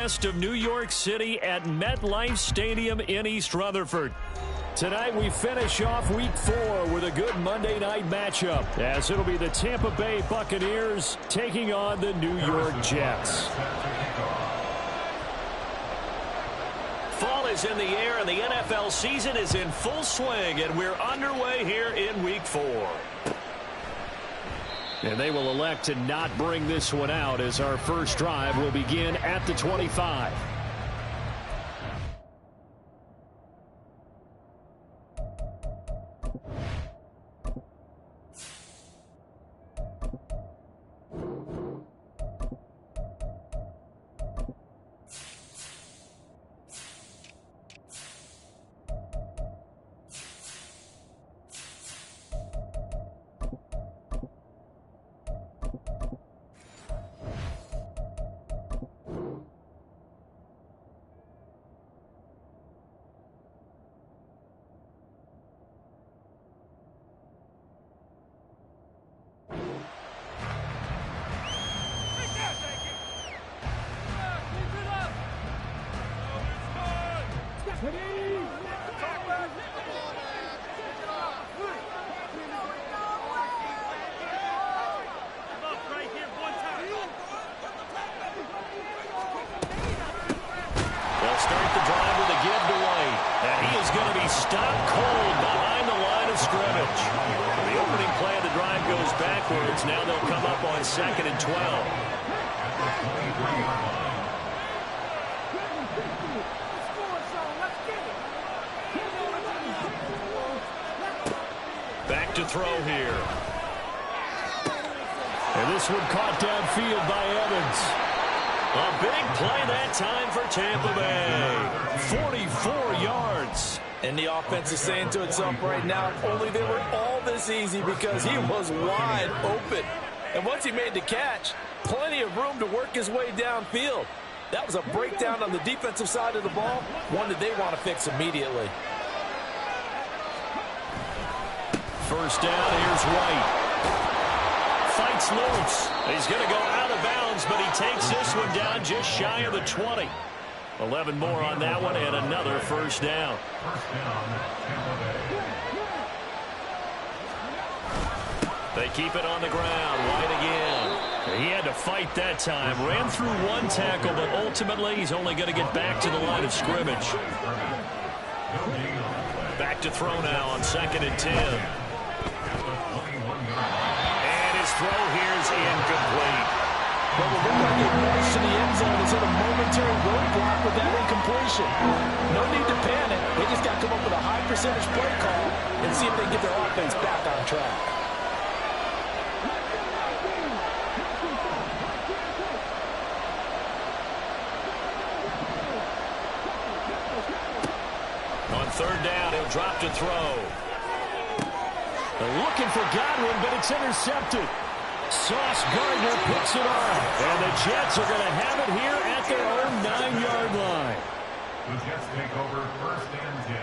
Of New York City at MetLife Stadium in East Rutherford. Tonight we finish off Week 4 with a good Monday night matchup, as it'll be the Tampa Bay Buccaneers taking on the New York Jets. Fall is in the air and the NFL season is in full swing, and we're underway here in Week 4. And they will elect to not bring this one out, as our first drive will begin at the 25. Now they'll come up on 2nd and 12. Back to throw here. And this one caught downfield by Evans. A big play that time for Tampa Bay. 44 yards. And the offense is saying to itself right now, if only they were all this easy, because he was wide open. And once he made the catch, plenty of room to work his way downfield. That was a breakdown on the defensive side of the ball, one that they want to fix immediately. First down, here's White. Fights loose. He's going to go out of bounds, but he takes this one down just shy of the 20. 11 more on that one, and another first down. They keep it on the ground. White again. He had to fight that time. Ran through one tackle, but ultimately he's only going to get back to the line of scrimmage. Back to throw now on 2nd and 10. And his throw here is incomplete. Well, it looked like a march to the end zone has hit a momentary roadblock with that incompletion. No need to panic. They just got to come up with a high percentage play call and see if they can get their offense back on track. On 3rd down, he'll drop to throw. They're looking for Godwin, but it's intercepted. Sauce Gardner picks it off. And the Jets are going to have it here at their own 9-yard line. The Jets take over 1st and 10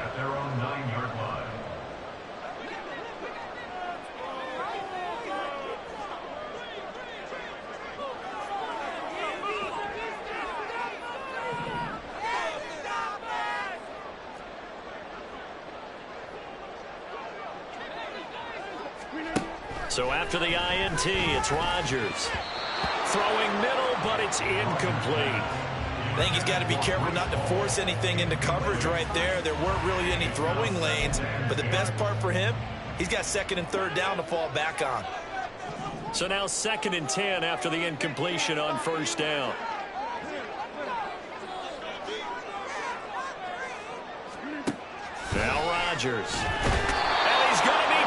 at their own 9-yard line. So after the INT, it's Rodgers. Throwing middle, but it's incomplete. I think he's got to be careful not to force anything into coverage right there. There weren't really any throwing lanes, but the best part for him, he's got 2nd and 3rd down to fall back on. So now 2nd and 10 after the incompletion on 1st down. Now Rodgers.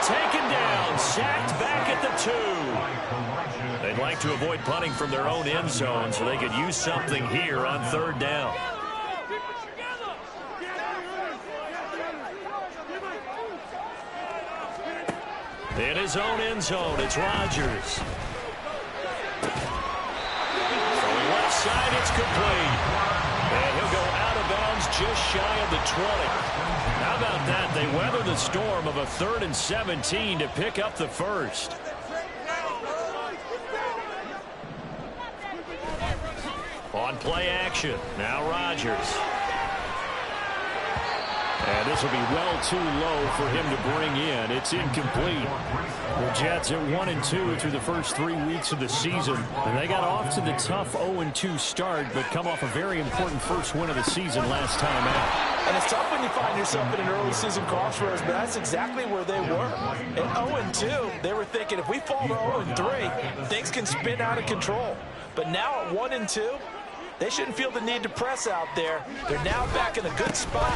Taken down, sacked back at the 2. They'd like to avoid punting from their own end zone so they could use something here on 3rd down. In his own end zone, it's Rodgers. From the left side, it's complete. And he'll go out of bounds just shy of the 20. How about that? They weather the storm of a 3rd and 17 to pick up the first. On on play action. Now Rodgers. And this will be well too low for him to bring in. It's incomplete. The Jets are 1-2 through the first 3 weeks of the season. And they got off to the tough 0-2 start, but come off a very important first win of the season last time out. And it's tough when you find yourself in an early season crossroads, but that's exactly where they were. At 0-2, they were thinking if we fall to 0-3, things can spin out of control. But now at 1-2, they shouldn't feel the need to press out there. They're now back in a good spot,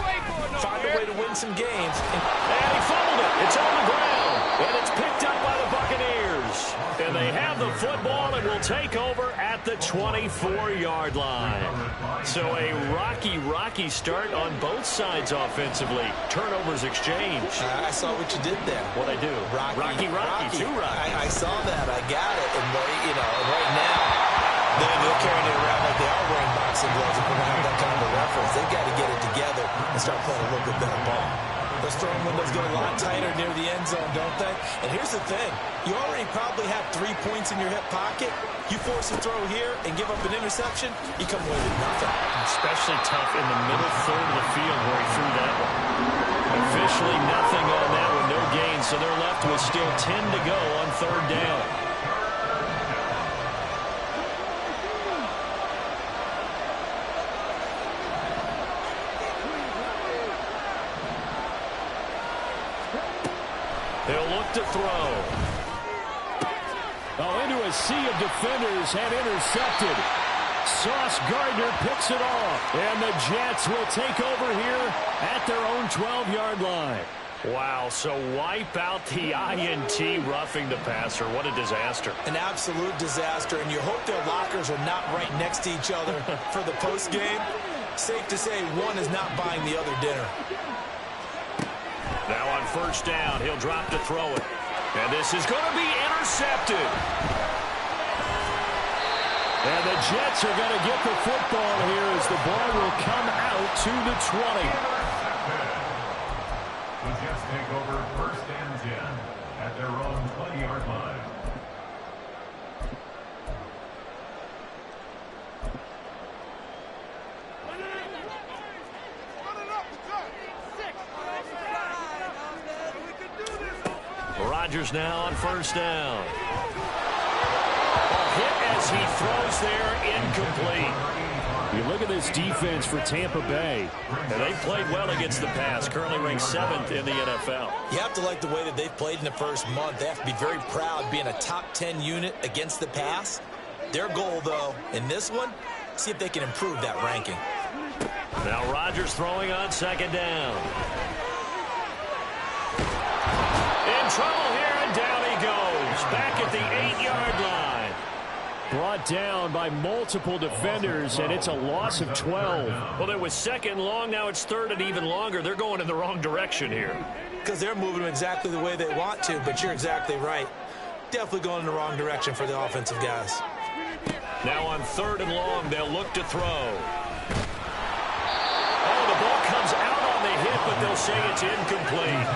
find a way to win some games. And he fumbled it. It's on the ground. And it's picked up by the Buccaneers. And they have the football and will take over at the 24-yard line. So a rocky start on both sides offensively. Turnovers exchanged. I saw what you did there. What'd I do? Rocky. Too rocky. I saw that. I got it. And right now, they're carrying it around like they are wearing boxing gloves if we're going to have that kind of a reference. They've got to get it together and start playing a little bit better ball. Those throwing windows get a lot tighter near the end zone, don't they? And here's the thing. You already probably have 3 points in your hip pocket. You force a throw here and give up an interception, you come away with nothing. Especially tough in the middle third of the field where he threw that one. Officially nothing on that one, no gain. So they're left with still 10 to go on third down. They'll look to throw. Into a sea of defenders and intercepted. Sauce Gardner picks it off. And the Jets will take over here at their own 12-yard line. Wow, so wipe out the INT roughing the passer. What a disaster. An absolute disaster, and you hope their lockers are not right next to each other for the postgame. Safe to say one is not buying the other dinner. Now on first down, he'll drop to throw it. And this is going to be intercepted. And the Jets are going to get the football here as the ball will come out to the 20. The Jets take over first and 10 at their own 20-yard line. Rodgers now on first down. Hit as he throws there, incomplete. You look at this defense for Tampa Bay, and they played well against the pass, currently ranked 7th in the NFL. You have to like the way that they've played in the first month. They have to be very proud being a top 10 unit against the pass. Their goal, though, in this one, see if they can improve that ranking. Now Rodgers throwing on second down. In trouble here, and down he goes. Back at the 8-yard line. Brought down by multiple defenders, and it's a loss of 12. Well, it was second long. Now it's third and even longer. They're going in the wrong direction here. Because they're moving exactly the way they want to, but you're exactly right. Definitely going in the wrong direction for the offensive guys. Now on third and long, they'll look to throw. Oh, the ball comes out on the hit, but they'll say it's incomplete.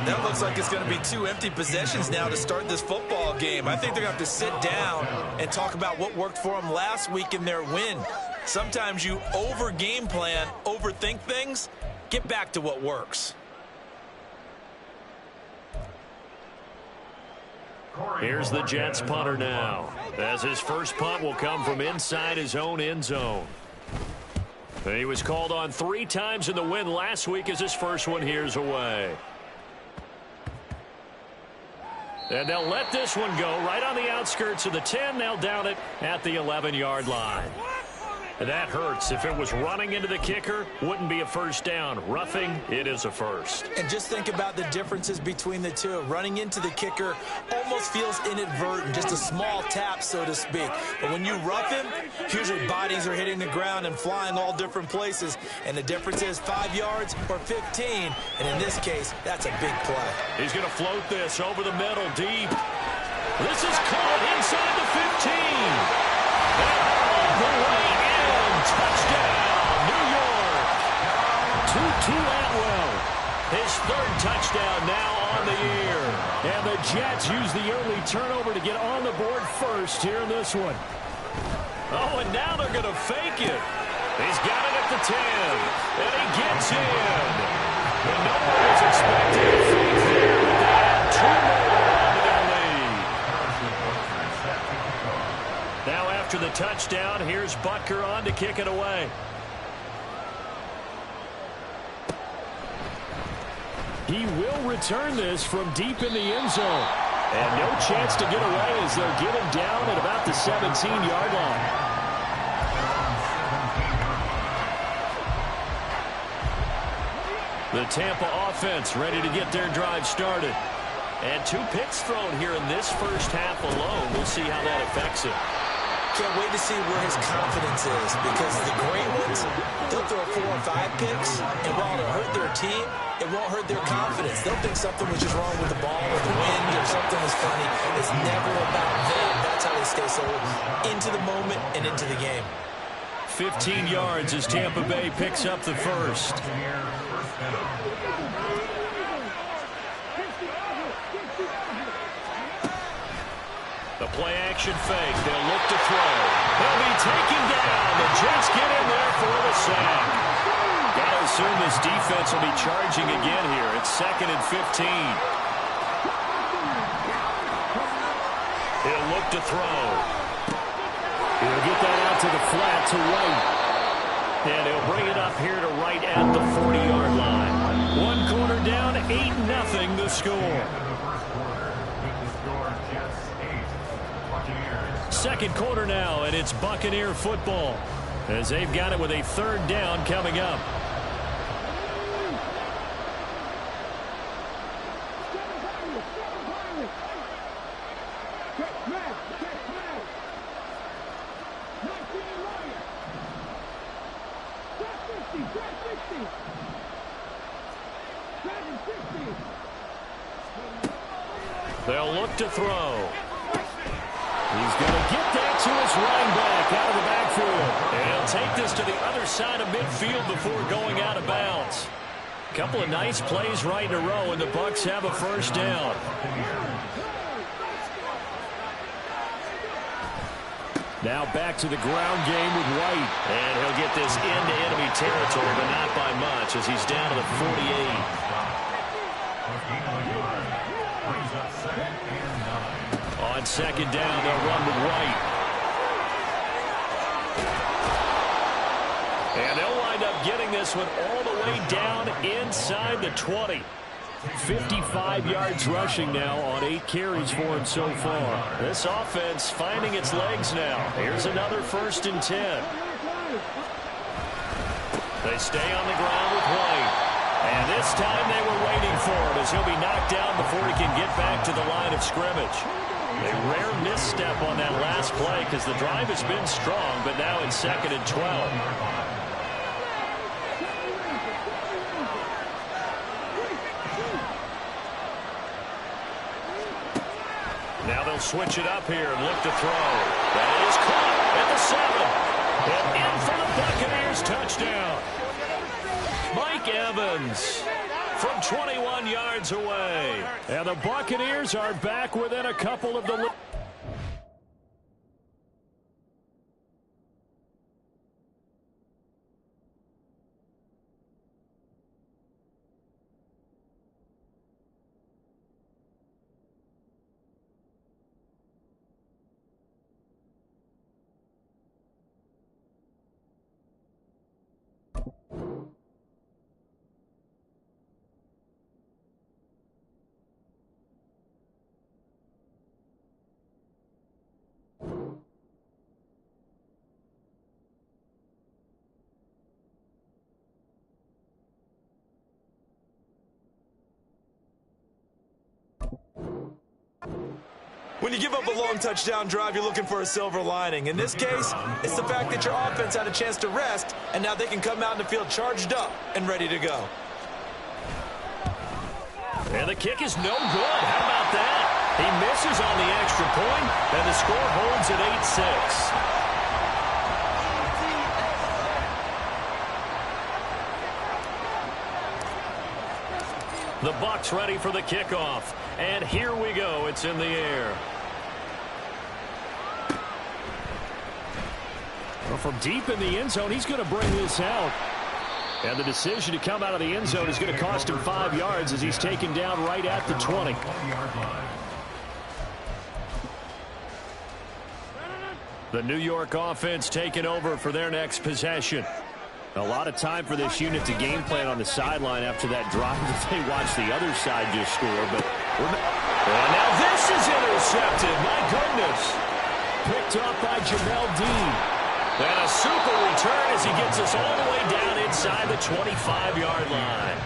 That looks like it's going to be 2 empty possessions now to start this football game. I think they're going to have to sit down and talk about what worked for them last week in their win. Sometimes you over-game plan, overthink things. Get back to what works. Here's the Jets punter now, as his first punt will come from inside his own end zone. And he was called on 3 times in the win last week as his first one here's away. And they'll let this one go right on the outskirts of the 10. They'll down it at the 11-yard line. And that hurts. If it was running into the kicker, wouldn't be a first down. Roughing, it is a first. And just think about the differences between the two. Running into the kicker almost feels inadvertent, just a small tap, so to speak. But when you rough him, usually bodies are hitting the ground and flying all different places. And the difference is 5 yards or 15. And in this case, that's a big play. He's going to float this over the middle, deep. This is caught inside the 15. And all the way in. Touchdown, New York. Tutu Atwell. His 3rd touchdown now on the year. And the Jets use the early turnover to get on the board first here in this one. Oh, and now they're going to fake it. He's got it at the 10, and he gets in. And no one was expecting a fake there, but they add 2 more onto their lead. Now after the touchdown, here's Butker on to kick it away. He will return this from deep in the end zone. And no chance to get away as they'll get him down at about the 17-yard line. The Tampa offense ready to get their drive started. And 2 picks thrown here in this first half alone. We'll see how that affects him. Can't wait to see where his confidence is, because the great ones, they'll throw 4 or 5 picks, and while it'll hurt their team, it won't hurt their confidence. They'll think something was just wrong with the ball or the wind or something was funny. It's never about them. That's how they stay so into the moment and into the game. 15 yards as Tampa Bay picks up the first. The play-action fake. They'll look to throw. He'll be taken down. The Jets get in there for the sack. Got to assume this defense will be charging again here. It's 2nd and 15. He'll look to throw. He'll get that out to the flat to right. And he'll bring it up here to right at the 40-yard line. 1 quarter down, 8-0 the score. Second quarter now, and it's Buccaneer football as they've got it with a 3rd down coming up. They'll look to throw. He's going to get that to his running back out of the backfield. And he'll take this to the other side of midfield before going out of bounds. A couple of nice plays right in a row, and the Bucs have a first down. Now back to the ground game with White. And he'll get this into enemy territory, but not by much as he's down to the 48. On 2nd down, they'll run with White. And they'll wind up getting this one all the way down inside the 20. 55 yards rushing now on 8 carries for him so far. This offense finding its legs now. Here's another 1st and 10. They stay on the ground with White. And this time they were waiting for him as he'll be knocked down before he can get back to the line of scrimmage. A rare misstep on that last play because the drive has been strong, but now it's 2nd and 12. Now they'll switch it up here and look to throw. That is caught at the 7. And in for the Buccaneers touchdown. Mike Evans from 21 yards away. And the Buccaneers are back within a couple of the... When you give up a long touchdown drive, you're looking for a silver lining. In this case, it's the fact that your offense had a chance to rest, and now they can come out in the field charged up and ready to go. And the kick is no good. How about that? He misses on the extra point, and the score holds at 8-6. The Bucs ready for the kickoff. And here we go. It's in the air. from deep in the end zone, he's going to bring this out. And the decision to come out of the end zone is going to cost him 5 yards as he's taken down right at the 20. The New York offense taking over for their next possession. A lot of time for this unit to game plan on the sideline after that drive that they watched the other side just score. But and now this is intercepted. My goodness. Picked up by Jamel Dean. And a super return as he gets us all the way down inside the 25-yard line.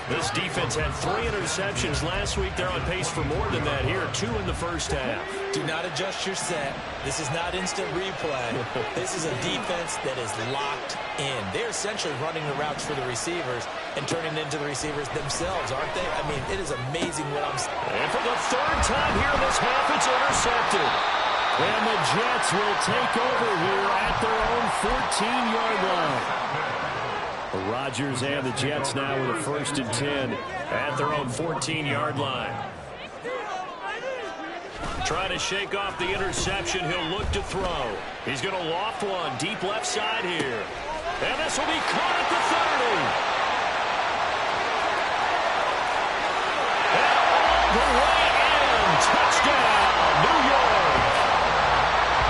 This defense had 3 interceptions last week. They're on pace for more than that here. 2 in the first half. Do not adjust your set. This is not instant replay. This is a defense that is locked in. They're essentially running the routes for the receivers and turning into the receivers themselves, aren't they? I mean, it is amazing what I'm seeing. And for the 3rd time here in this half, it's intercepted. And the Jets will take over here at their own 14-yard line. The Rodgers and the Jets now with a 1st and 10 at their own 14-yard line. Trying to shake off the interception. He'll look to throw. He's going to loft one deep left side here. And this will be caught at the 30. And all the way in. Touchdown, New York.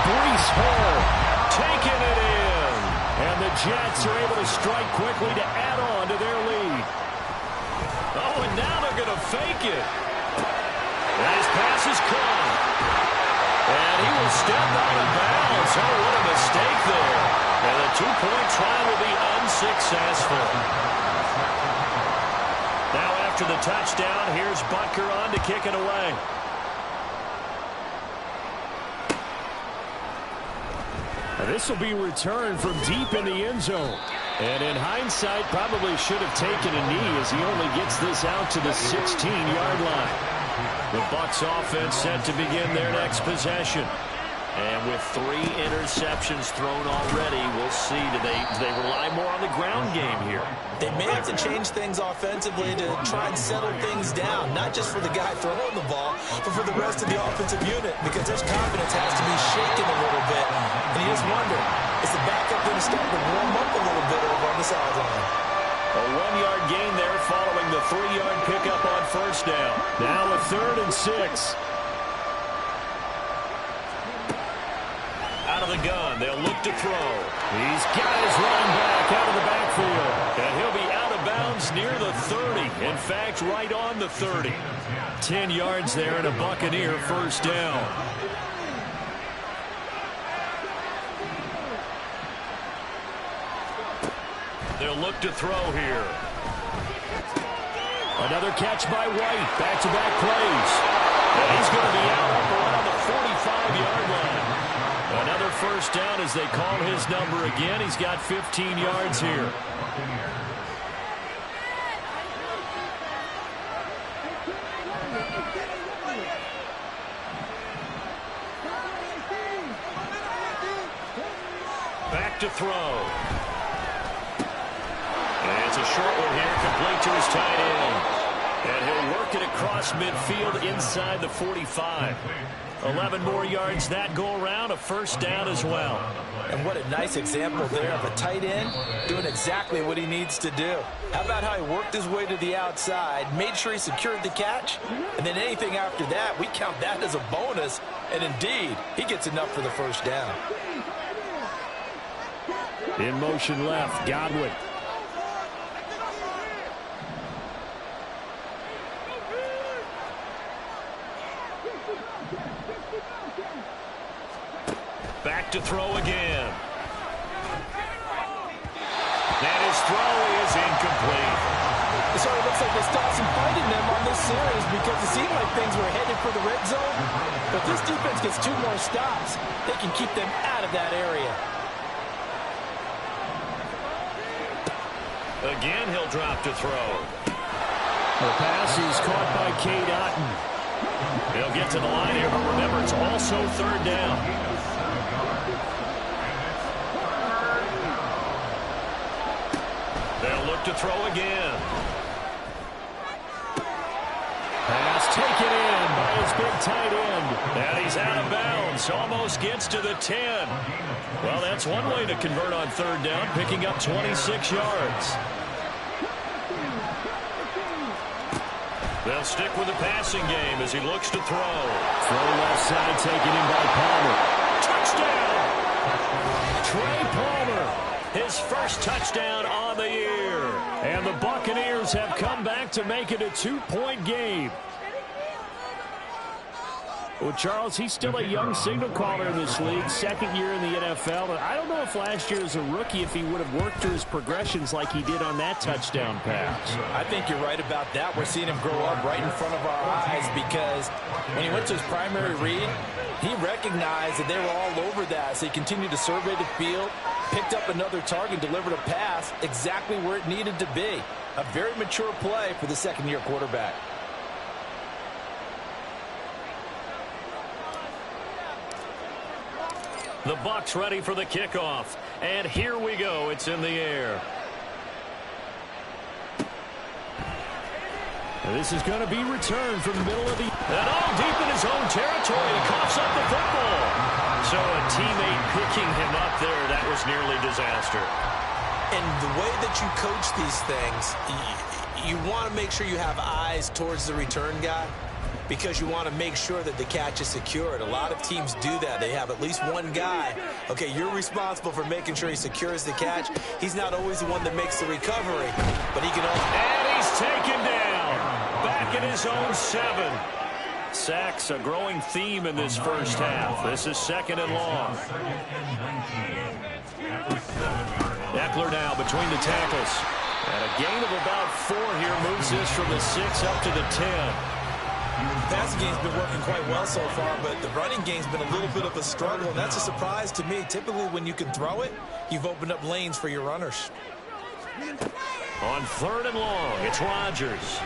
Breece Hall taking it in. And the Jets are able to strike quickly to add on to their lead. Oh, and now they're going to fake it. And his pass is caught. And he will step out of bounds. Oh, what a mistake there. And the 2-point try will be unsuccessful. Now after the touchdown, here's Butker on to kick it away. This will be returned from deep in the end zone. And in hindsight, probably should have taken a knee as he only gets this out to the 16-yard line. The Bucs offense set to begin their next possession. And with 3 interceptions thrown already, we'll see. Do they rely more on the ground game here? They may have to change things offensively to try and settle things down, not just for the guy throwing the ball, but for the rest of the offensive unit, because their confidence has to be shaken a little bit. And you just wonder, is the backup going to start to warm up a little bit over on the sideline? A 1-yard gain there following the 3-yard pickup on 1st down. Now a 3rd and 6. Out of the gun, they'll look to throw. He's got his running back out of the backfield. And he'll be out of bounds near the 30. In fact, right on the 30. 10 yards there and a Buccaneer 1st down. They'll look to throw here. Another catch by White. Back-to-back plays. And he's going to be out up around the 45-yard line. Another 1st down as they call his number again. He's got 15 yards here. Back to throw. And it's a short one here, complete to his tight end. And he'll work it across midfield inside the 45. 11 more yards that go around, a 1st down as well. And what a nice example there of a tight end doing exactly what he needs to do. How about how he worked his way to the outside, made sure he secured the catch, and then anything after that, we count that as a bonus. And indeed, he gets enough for the 1st down. In motion left, Godwin. Back to throw again. And his throw is incomplete. So it looks like they stopped some fight in them on this series because it seemed like things were headed for the red zone. But this defense gets 2 more stops. They can keep them out of that area. Again, he'll drop to throw. The pass is caught by Cade Otton. He'll get to the line here, but remember, it's also 3rd down. They'll look to throw again. Pass taken in by his big tight end. And he's out of bounds. Almost gets to the 10. Well, that's one way to convert on third down, picking up 26 yards. They'll stick with the passing game as he looks to throw. Throw left side taken in by Palmer. Touchdown! Trey Palmer, his first touchdown on the year. And the Buccaneers have come back to make it a 2-point game. Well, Charles, he's still a young signal caller in this league, second year in the NFL. But I don't know if last year as a rookie, if he would have worked through his progressions like he did on that touchdown pass. I think you're right about that. We're seeing him grow up right in front of our eyes because when he went to his primary read, he recognized that they were all over that. So he continued to survey the field, picked up another target, delivered a pass exactly where it needed to be. A very mature play for the second-year quarterback. The Bucs ready for the kickoff. And here we go. It's in the air. This is going to be returned from the middle of the... And all deep in his own territory. He coughs up the football. So a teammate picking him up there, that was nearly disaster. And the way that you coach these things, you want to make sure you have eyes towards the return guy, because you want to make sure that the catch is secured. A lot of teams do that. They have at least one guy. Okay, you're responsible for making sure he secures the catch. He's not always the one that makes the recovery, but he can also... And he's taken down. Back in his own 7. Sacks, a growing theme in this first half. This is second and long. Eckler now between the tackles. And a gain of about 4 here moves this from the 6 up to the 10. The passing game's been working quite well so far, but the running game's been a little bit of a struggle, and that's a surprise to me. Typically, when you can throw it, you've opened up lanes for your runners. On third and long, it's Rodgers.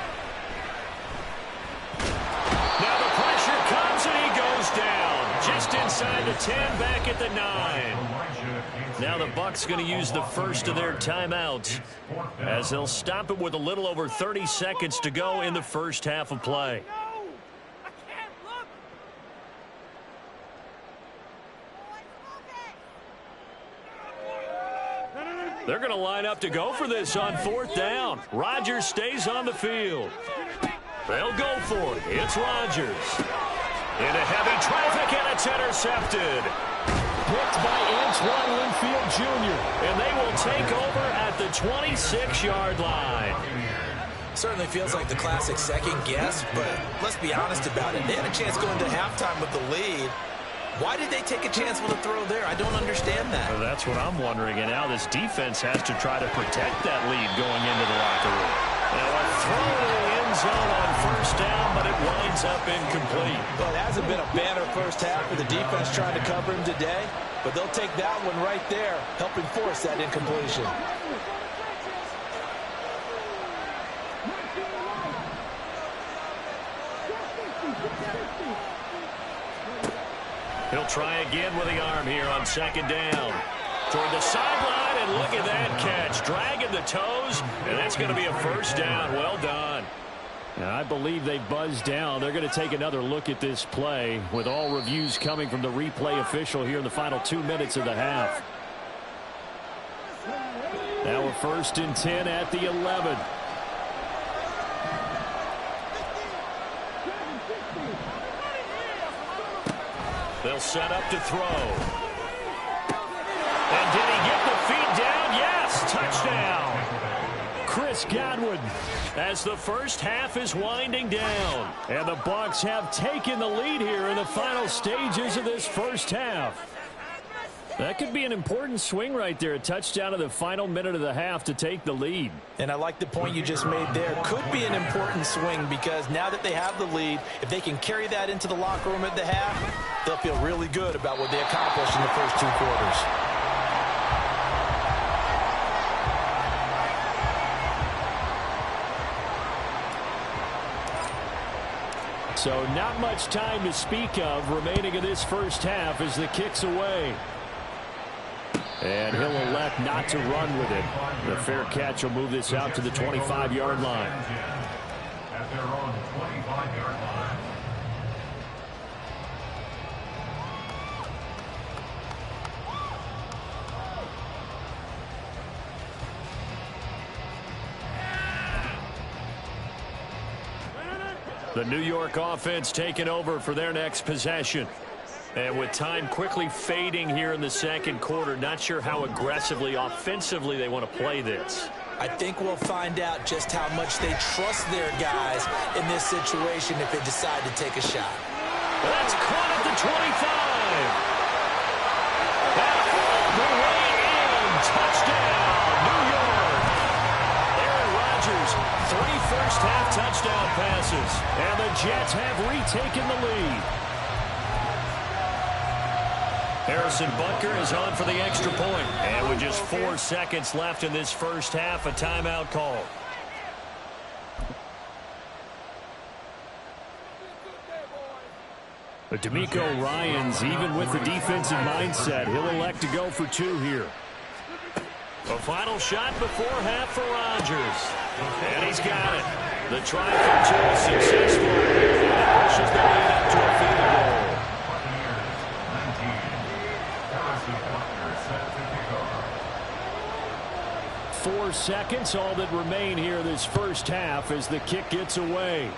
Now the pressure comes, and he goes down. Just inside the 10, back at the 9. Now the Bucs going to use the first of their timeouts, as they'll stop it with a little over 30 seconds to go in the first half of play. They're going to line up to go for this on fourth down. Rodgers stays on the field. They'll go for it. It's Rodgers. Into heavy traffic, and it's intercepted. Picked by Antoine Winfield Jr., and they will take over at the 26-yard line. Certainly feels like the classic second guess, but let's be honest about it. They had a chance going to halftime with the lead. Why did they take a chance with a throw there? I don't understand that. Well, that's what I'm wondering. And now this defense has to try to protect that lead going into the locker room. Now a throw to the end zone on first down, but it winds up incomplete. Well, it hasn't been a banner first half for the defense trying to cover him today, but they'll take that one right there, helping force that incompletion. He'll try again with the arm here on second down. Toward the sideline, and look at that catch. Dragging the toes, and that's going to be a first down. Well done. And I believe they buzzed down. They're going to take another look at this play, with all reviews coming from the replay official here in the final 2 minutes of the half. Now a 1st and 10 at the 11. They'll set up to throw. And did he get the feet down? Yes, touchdown. Chris Godwin, as the first half is winding down. And the Bucs have taken the lead here in the final stages of this first half. That could be an important swing right there. A touchdown in the final minute of the half to take the lead. And I like the point you just made there. Could be an important swing because now that they have the lead, if they can carry that into the locker room at the half, they'll feel really good about what they accomplished in the first 2 quarters. So not much time to speak of remaining in this first half as the kick's away. And he'll elect not to run with it. The fair catch will move this out to the 25-yard line. At their own 25-yard line. The New York offense taking over for their next possession. And with time quickly fading here in the second quarter, not sure how aggressively, offensively they want to play this. I think we'll find out just how much they trust their guys in this situation if they decide to take a shot. That's caught at the 25. That all the way in. Touchdown, New York. Aaron Rodgers, 3 first-half touchdown passes. And the Jets have retaken the lead. Harrison Butker is on for the extra point. And with just 4 seconds left in this first half, a timeout call. But D'Amico Ryans, even with the defensive mindset, he'll elect to go for 2 here. A final shot before half for Rodgers. And he's got it. The try for 2 is successful. And it pushes the lead up to a field goal. 4 seconds, all that remain here this first half as the kick gets away.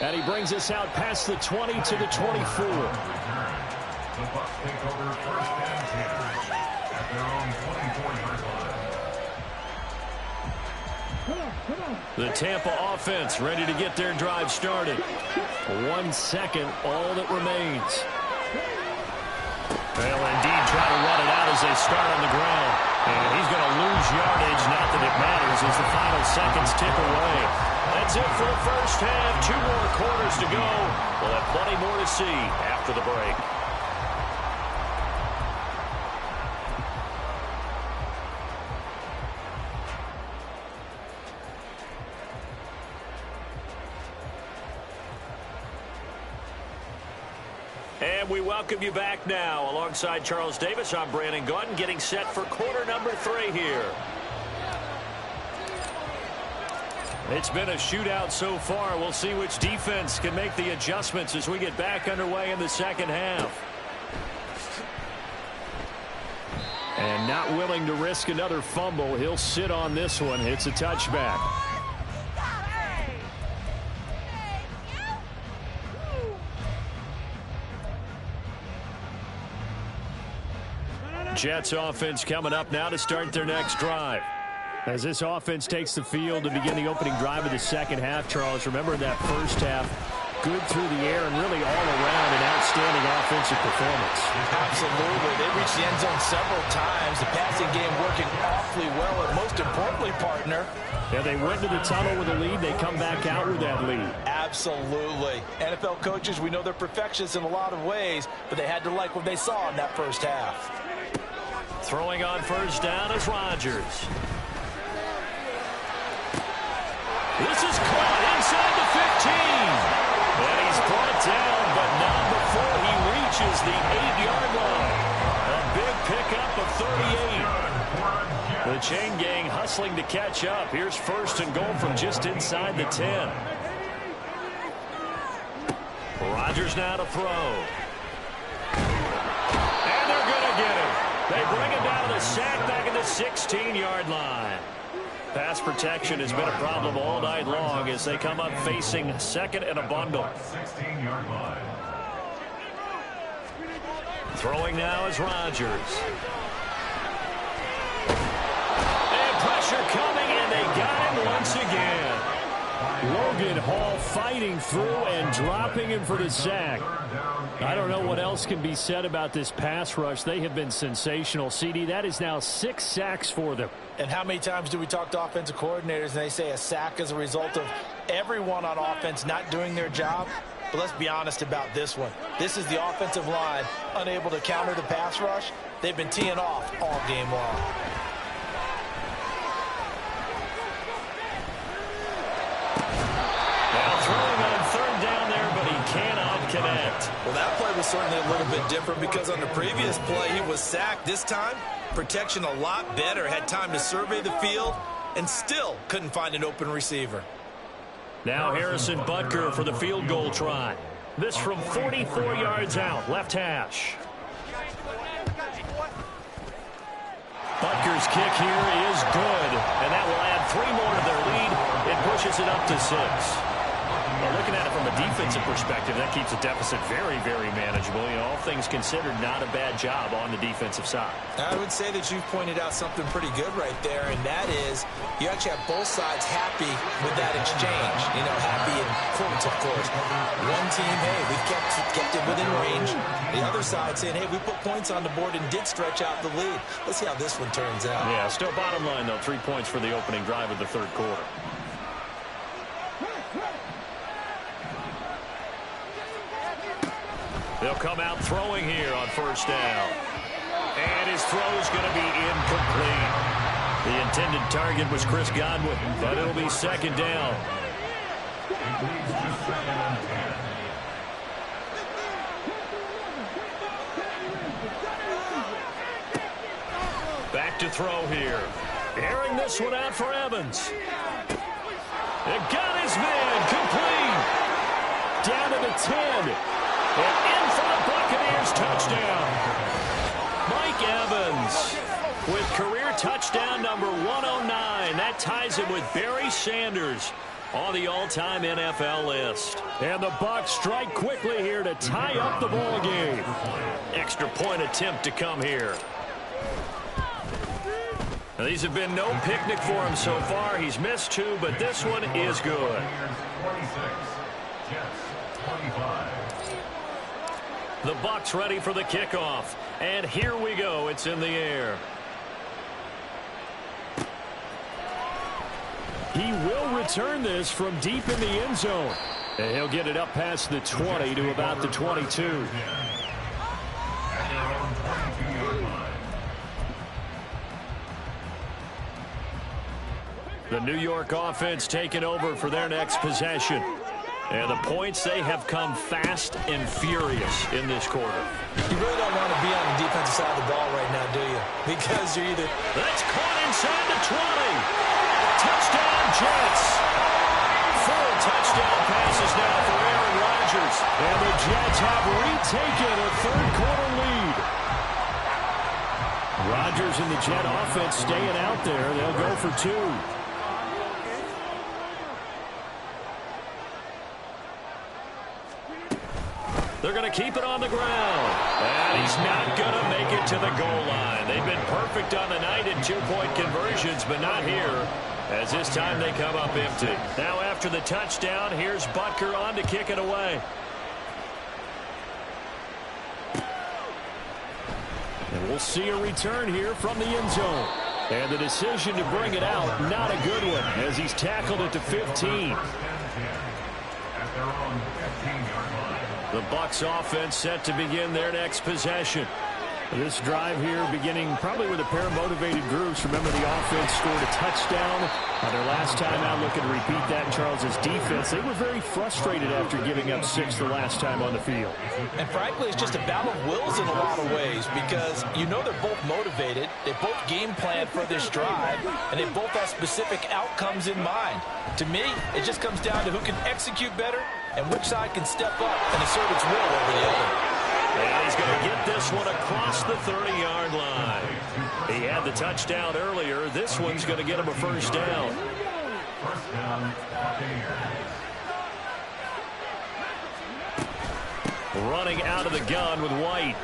And he brings us out past the 20 to the 24. The Bucs take over first and 10 at their own 24-yard line. The Tampa offense ready to get their drive started. 1 second, all that remains. They'll indeed try to run it out as they start on the ground. And he's going to lose yardage, not that it matters, as the final seconds tick away. That's it for the first half. 2 more quarters to go. We'll have plenty more to see after the break. And we welcome you back now. Alongside Charles Davis, I'm Brandon Gaudin, getting set for quarter number 3 here. It's been a shootout so far. We'll see which defense can make the adjustments as we get back underway in the second half. And not willing to risk another fumble. He'll sit on this one. It's a touchback. Jets offense coming up now to start their next drive. As this offense takes the field to begin the opening drive of the second half, Charles, remember that first half, good through the air and really all around an outstanding offensive performance. Absolutely. They reached the end zone several times. The passing game working awfully well, and most importantly, partner, yeah, they went to the tunnel with a lead. They come back out with that lead. Absolutely. NFL coaches, we know they're perfectionists in a lot of ways, but they had to like what they saw in that first half. Throwing on first down is Rodgers. This is caught inside the 15. And he's brought down, but not before he reaches the 8-yard line. A big pickup of 38. The chain gang hustling to catch up. Here's first and goal from just inside the 10. Rodgers now to throw. And they're going to get him. They bring him down to the sack back at the 16-yard line. Pass protection has been a problem all night long as they come up facing second and a bundle. 16-yard line. Throwing now is Rodgers. And pressure coming, and they got him once again. Logan Hall fighting through and dropping him for the sack. I don't know what else can be said about this pass rush. They have been sensational. CD, that is now 6 sacks for them. And how many times do we talk to offensive coordinators and they say a sack is a result of everyone on offense not doing their job? But let's be honest about this one. This is the offensive line unable to counter the pass rush. They've been teeing off all game long. Now throwing on third down there, but he cannot connect. Well, that play was certainly a little bit different because on the previous play he was sacked. This time, protection a lot better. Had time to survey the field and still couldn't find an open receiver. Now Harrison Butker for the field goal try. This from 44 yards out, left hash. Butker Broncos kick here is good, and that will add 3 more to their lead. It pushes it up to 6. Well, looking at it from a defensive perspective, that keeps the deficit very, very manageable. You know, all things considered, not a bad job on the defensive side. I would say that you've pointed out something pretty good right there, and that is you actually have both sides happy with that exchange. You know, happy in quotes, of course. One team, hey, we've kept it within range. The other side saying, hey, we put points on the board and did stretch out the lead. Let's see how this one turns out. Yeah, still bottom line, though, 3 points for the opening drive of the third quarter. They'll come out throwing here on first down. And his throw's going to be incomplete. The intended target was Chris Godwin, but it'll be second down. Back to throw here. Airing this one out for Evans. It got his man complete. Down to the 10. And in for the Buccaneers touchdown. Mike Evans with career touchdown number 109. That ties him with Barry Sanders on the all-time NFL list. And the Bucs strike quickly here to tie up the ball game. Extra point attempt to come here. Now, these have been no picnic for him so far. He's missed 2, but this one is good. The Bucs ready for the kickoff. And here we go. It's in the air. He will return this from deep in the end zone. And he'll get it up past the 20 to about the 22. The New York offense taking over for their next possession. And the points, they have come fast and furious in this quarter. You really don't want to be on the defensive side of the ball right now, do you? Because you're either... That's caught inside the 20. Touchdown, Jets. 4 touchdown passes now for Aaron Rodgers. And the Jets have retaken a third-quarter lead. Rodgers and the Jet offense staying out there. They'll go for 2. They're going to keep it on the ground. And he's not going to make it to the goal line. They've been perfect on the night in 2-point conversions, but not here, as this time they come up empty. Now after the touchdown, here's Butker on to kick it away. And we'll see a return here from the end zone. And the decision to bring it out, not a good one, as he's tackled it to 15. The Bucs offense set to begin their next possession. This drive here beginning probably with a pair of motivated groups. Remember, the offense scored a touchdown on their last time out. Looking to repeat that. Charles's defense, they were very frustrated after giving up 6 the last time on the field. And frankly, it's just a battle of wills in a lot of ways, because you know they're both motivated. They both game planned for this drive, and they both have specific outcomes in mind. To me, it just comes down to who can execute better and which side can step up and assert its will over the other. And he's going to get this one across the 30-yard line. He had the touchdown earlier. This one's going to get him a first down. Running out of the gun with White.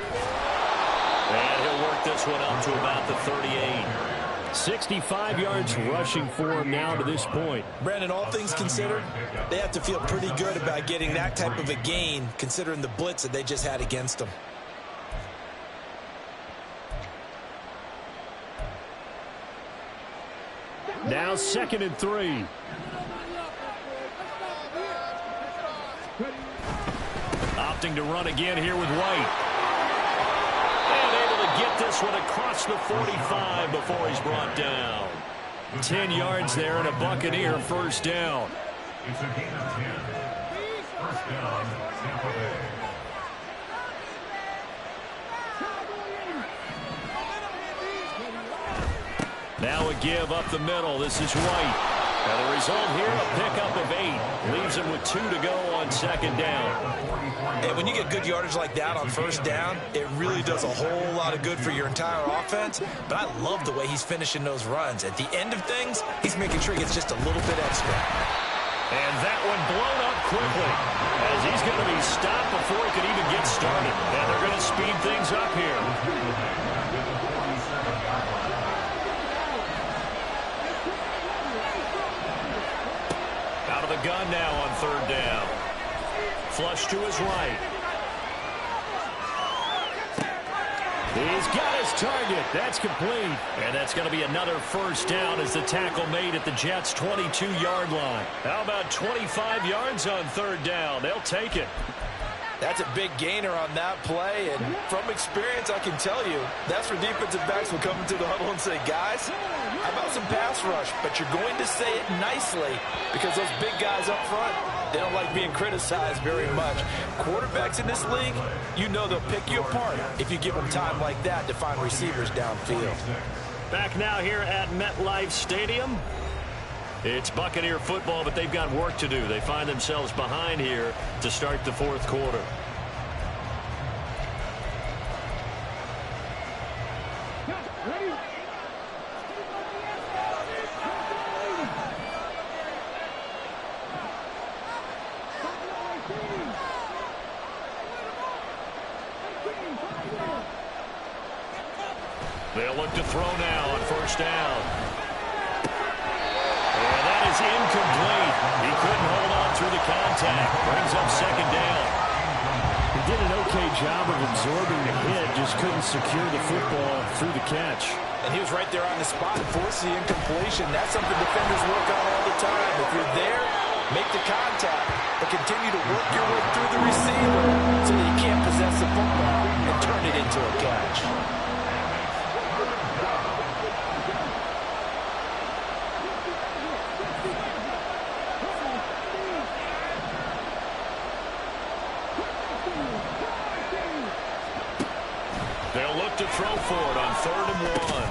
And he'll work this one up to about the 38. 65 yards rushing for him now to this point. Brandon, all things considered, they have to feel pretty good about getting that type of a gain, considering the blitz that they just had against them. Now 2nd and 3. Opting to run again here with White. Get this one across the 45 before he's brought down. 10 yards there and a Buccaneer first down. It's a gain of 10. First down, Tampa Bay. Now a give up the middle. This is White. And the result here, a pickup of 8. Leaves him with 2 to go on second down. And when you get good yardage like that on first down, it really does a whole lot of good for your entire offense. But I love the way he's finishing those runs. At the end of things, he's making sure he gets just a little bit extra. And that one blown up quickly, as he's going to be stopped before he can even get started. And they're going to speed things up here. Out of the gun now on third down. Flush to his right. He's got his target. That's complete. And that's going to be another first down as the tackle made at the Jets' 22-yard line. How about 25 yards on third down? They'll take it. That's a big gainer on that play, and from experience, I can tell you, that's where defensive backs will come into the huddle and say, guys, how about some pass rush? But you're going to say it nicely because those big guys up front, they don't like being criticized very much. Quarterbacks in this league, you know they'll pick you apart if you give them time like that to find receivers downfield. Back now here at MetLife Stadium. It's Buccaneer football, but they've got work to do. They find themselves behind here to start the fourth quarter. They'll look to throw now on first down. And that is incomplete. He couldn't hold on through the contact. Brings up second down. He did an okay job of absorbing the hit, just couldn't secure the football through the catch. And he was right there on the spot, force the incompletion. That's something defenders work on all the time. If you're there, make the contact, but continue to work your way through the receiver so that you can't possess the football and turn it into a catch. They'll look to throw for it on 3rd and 1.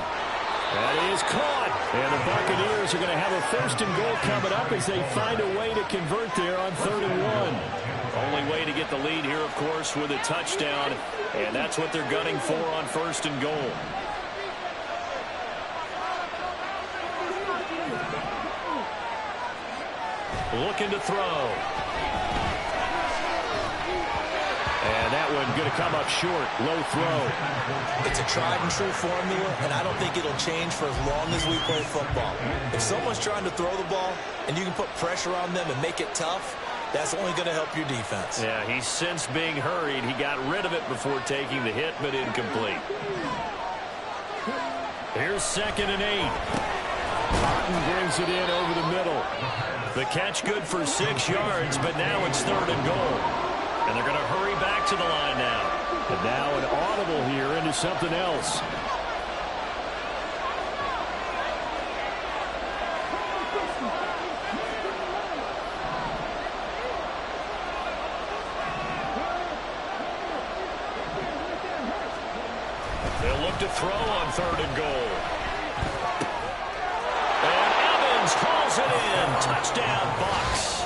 That is caught. And the Buccaneers are going to have a 1st and goal coming up as they find a way to convert there on 3rd and 1. Only way to get the lead here, of course, with a touchdown. And that's what they're gunning for on 1st and goal. Looking to throw. And that one going to come up short. Low throw. It's a tried-and-true formula, and I don't think it'll change for as long as we play football. If someone's trying to throw the ball and you can put pressure on them and make it tough, that's only going to help your defense. Yeah, he's since being hurried. He got rid of it before taking the hit, but incomplete. Here's 2nd and 8. Cotton brings it in over the middle. The catch good for 6 yards, but now it's 3rd and goal. And they're going to hurry back to the line now. And now an audible here into something else. They'll look to throw on 3rd and goal. And Evans hauls it in. Touchdown, Bucs.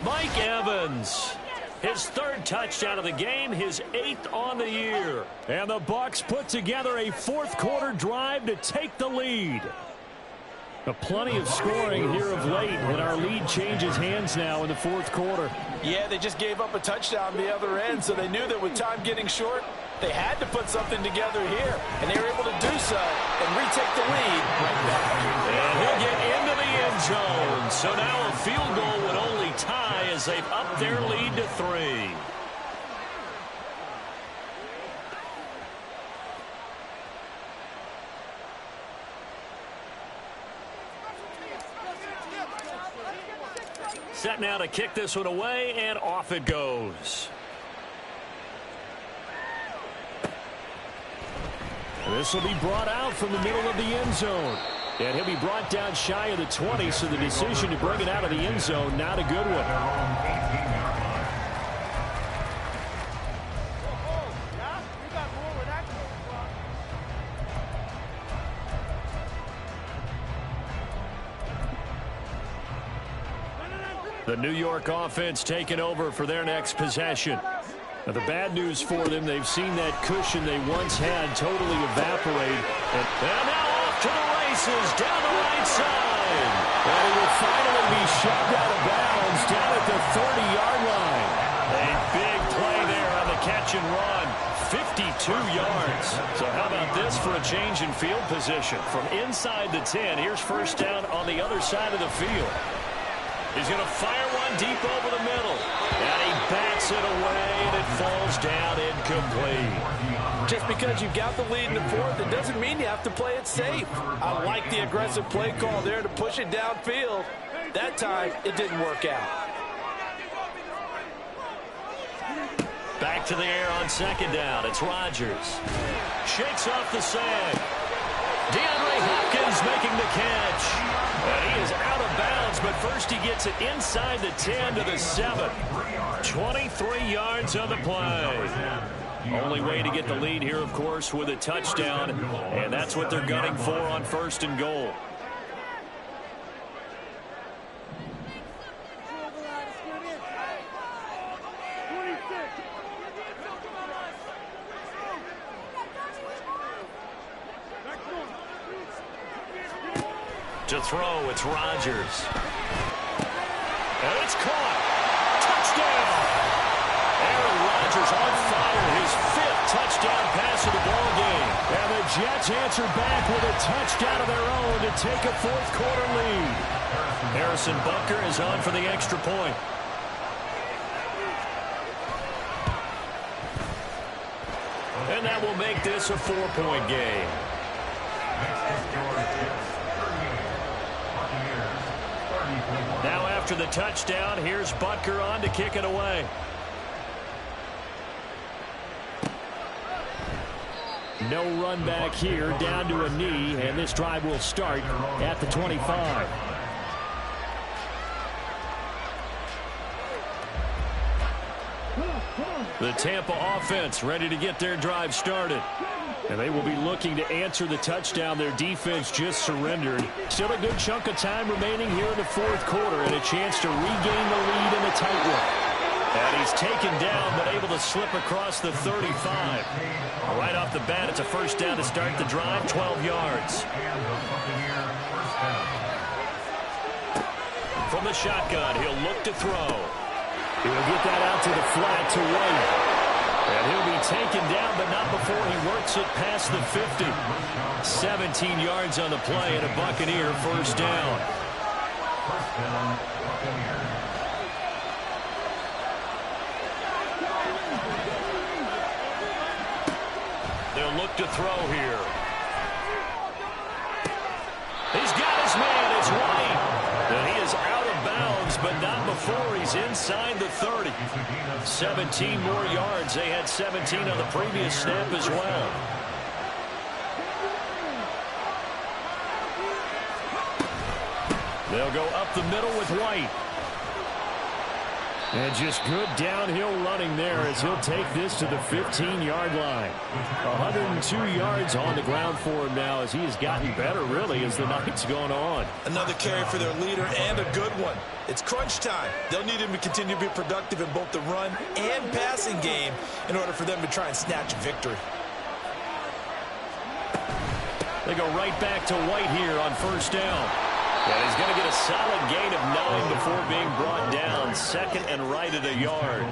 Mike Evans, his 3rd touchdown of the game, his 8th on the year. And the Bucs put together a 4th quarter drive to take the lead. Plenty of scoring here of late, and our lead changes hands now in the 4th quarter. Yeah, they just gave up a touchdown the other end, so they knew that with time getting short, they had to put something together here, and they were able to do so and retake the lead right back. And he'll get into the end zone. So now a field goal would only tie as they've upped their lead to 3. Set now to kick this one away, and off it goes. This will be brought out from the middle of the end zone. And he'll be brought down shy of the 20, so the decision to bring it out of the end zone, not a good one. The New York offense taking over for their next possession. Now, the bad news for them, they've seen that cushion they once had totally evaporate. And now off to the races down the right side. And he will finally be shoved out of bounds down at the 30-yard line. A big play there on the catch and run. 52 yards. So how about this for a change in field position? From inside the 10, here's first down on the other side of the field. He's going to fire one deep over the middle. And he bats it away, and it falls down incomplete. Just because you've got the lead in the fourth, it doesn't mean you have to play it safe. I like the aggressive play call there to push it downfield. That time, it didn't work out. Back to the air on second down. It's Rodgers. Shakes off the sand. DeAndre Hopkins making the catch. And he is out of bounds, but first he gets it inside the 10 to the 7. 23 yards on the play. Only way to get the lead here, of course, with a touchdown. And that's what they're gunning for on first and goal. To throw, it's Rodgers. And it's caught. Touchdown! Aaron Rodgers on fire, his 5th touchdown pass of the ball game. And the Jets answer back with a touchdown of their own to take a fourth-quarter lead. Harrison Butker is on for the extra point. And that will make this a 4-point game. Now after the touchdown, here's Butker on to kick it away. No run back here, down to a knee, and this drive will start at the 25. The Tampa offense ready to get their drive started. And they will be looking to answer the touchdown their defense just surrendered. Still a good chunk of time remaining here in the fourth quarter and a chance to regain the lead in the tight one. And he's taken down but able to slip across the 35. Right off the bat, it's a first down to start the drive, 12 yards. From the shotgun, he'll look to throw. He'll get that out to the flat to White. And he'll be taken down, but not before he works it past the 50. 17 yards on the play, and a Buccaneer first down. They'll look to throw here. He's got his man. It's White. And he is out of bounds, but not before he's inside the 30. 17 more yards. They had 17 on the previous snap as well. They'll go up the middle with White. And just good downhill running there as he'll take this to the 15-yard line. 102 yards on the ground for him now as he has gotten better, really, as the night's gone on. Another carry for their leader and a good one. It's crunch time. They'll need him to continue to be productive in both the run and passing game in order for them to try and snatch a victory. They go right back to White here on first down. And he's going to get a solid gain of 9 before being brought down. Second and right at a yard.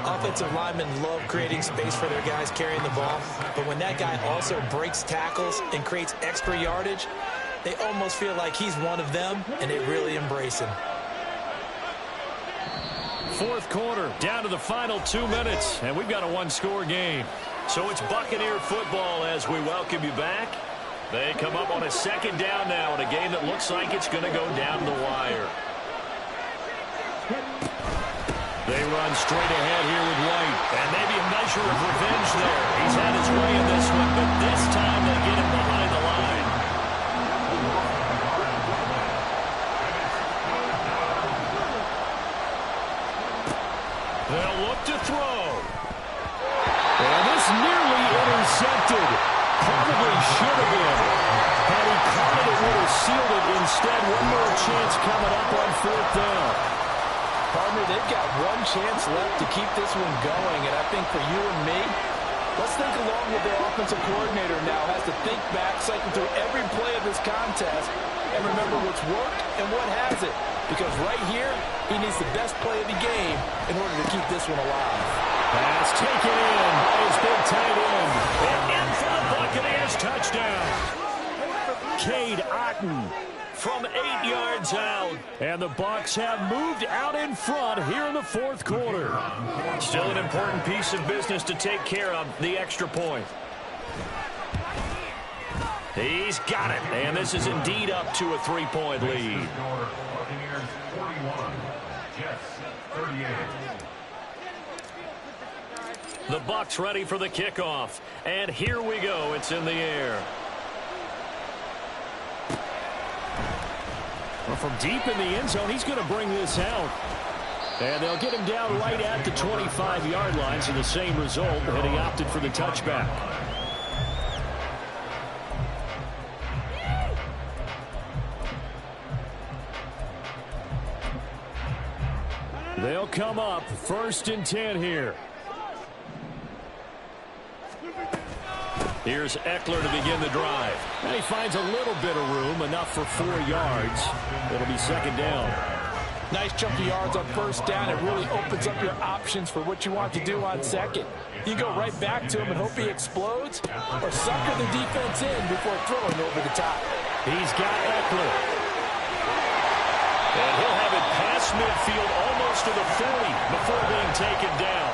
Offensive linemen love creating space for their guys carrying the ball. But when that guy also breaks tackles and creates extra yardage, they almost feel like he's one of them, and they really embrace him. Fourth quarter, down to the final 2 minutes, and we've got a one-score game. So it's Buccaneer football as we welcome you back. They come up on a second down now in a game that looks like it's going to go down the wire. They run straight ahead here with White, and maybe a measure of revenge there. He's had his way in this one, but this time they get him behind the line. They'll look to throw. And this nearly intercepted. Probably should have been. Had he caught it, it would have sealed it. Instead, one more chance coming up on fourth down. partner, they've got one chance left to keep this one going. And I think for you and me, let's think along with their offensive coordinator now. Has to think back, cycle through every play of this contest, and remember what's worked and what hasn't. Because right here, he needs the best play of the game in order to keep this one alive. Pass taken in by his big tight end. And in for the Buccaneers touchdown. Cade Otton from 8 yards out. And the Bucs have moved out in front here in the fourth quarter. Still an important piece of business to take care of, the extra point. He's got it. And this is indeed up to a 3-point lead. Buccaneers 41, Jets 38. The Bucs ready for the kickoff. And here we go. It's in the air. Well, from deep in the end zone, he's going to bring this out. And they'll get him down right at the 25-yard line, so the same result, and he opted for the touchback. They'll come up 1st and 10 here. Here's Eckler to begin the drive. And he finds a little bit of room, enough for 4 yards. It'll be 2nd down. Nice chunky yards on 1st down. It really opens up your options for what you want to do on 2nd. You go right back to him and hope he explodes, or sucker the defense in before throwing over the top. He's got Eckler. And he'll have it past midfield almost to the 40 before being taken down.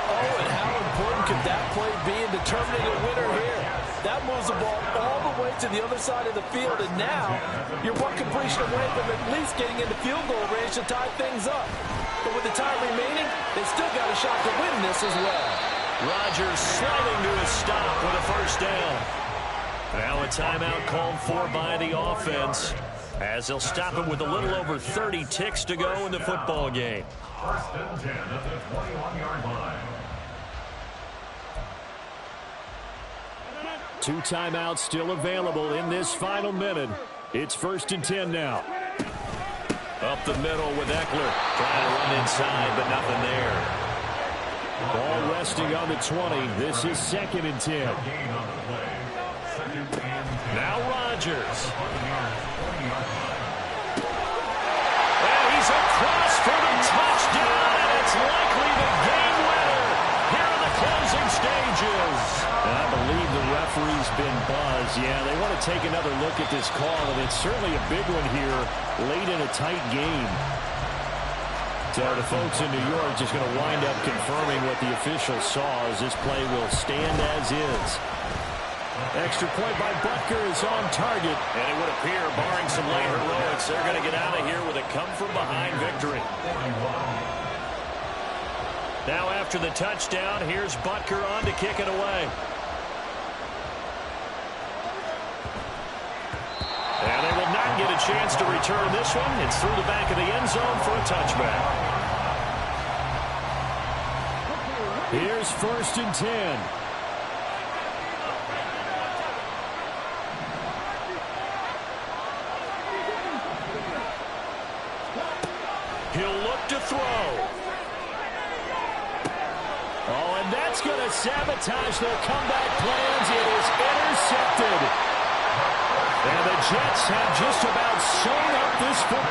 Oh, and how important could that play be in determining a winner here? That moves the ball all the way to the other side of the field, and now you're one completion away from at least getting into field goal range to tie things up. But with the time remaining, they still got a shot to win this as well. Rodgers sliding to a stop with a 1st down. Now a timeout called for by the offense, as they'll stop him with a little over 30 ticks to go in the football game. 1st and 10 at the 21-yard line. 2 timeouts still available in this final minute. It's 1st and 10 now. Up the middle with Eckler. Trying to run inside, but nothing there. Ball resting on the 20. This is 2nd and 10. Now Rodgers. And he's across for the touchdown, and it's likely the game winner here in the closing stages. I believe the referee's been buzzed. Yeah, they want to take another look at this call, and it's certainly a big one here late in a tight game. So the folks in New York just going to wind up confirming what the official saw, as this play will stand as is. Extra point by Butker is on target, and it would appear, barring some late heroics, they're going to get out of here with a come-from-behind victory. Now after the touchdown, here's Butker on to kick it away. And they will not get a chance to return this one. It's through the back of the end zone for a touchback. Here's 1st and 10. He'll look to throw. Oh, and that's going to sabotage their comeback plans. It is intercepted. And the Jets have just about sewn up this football.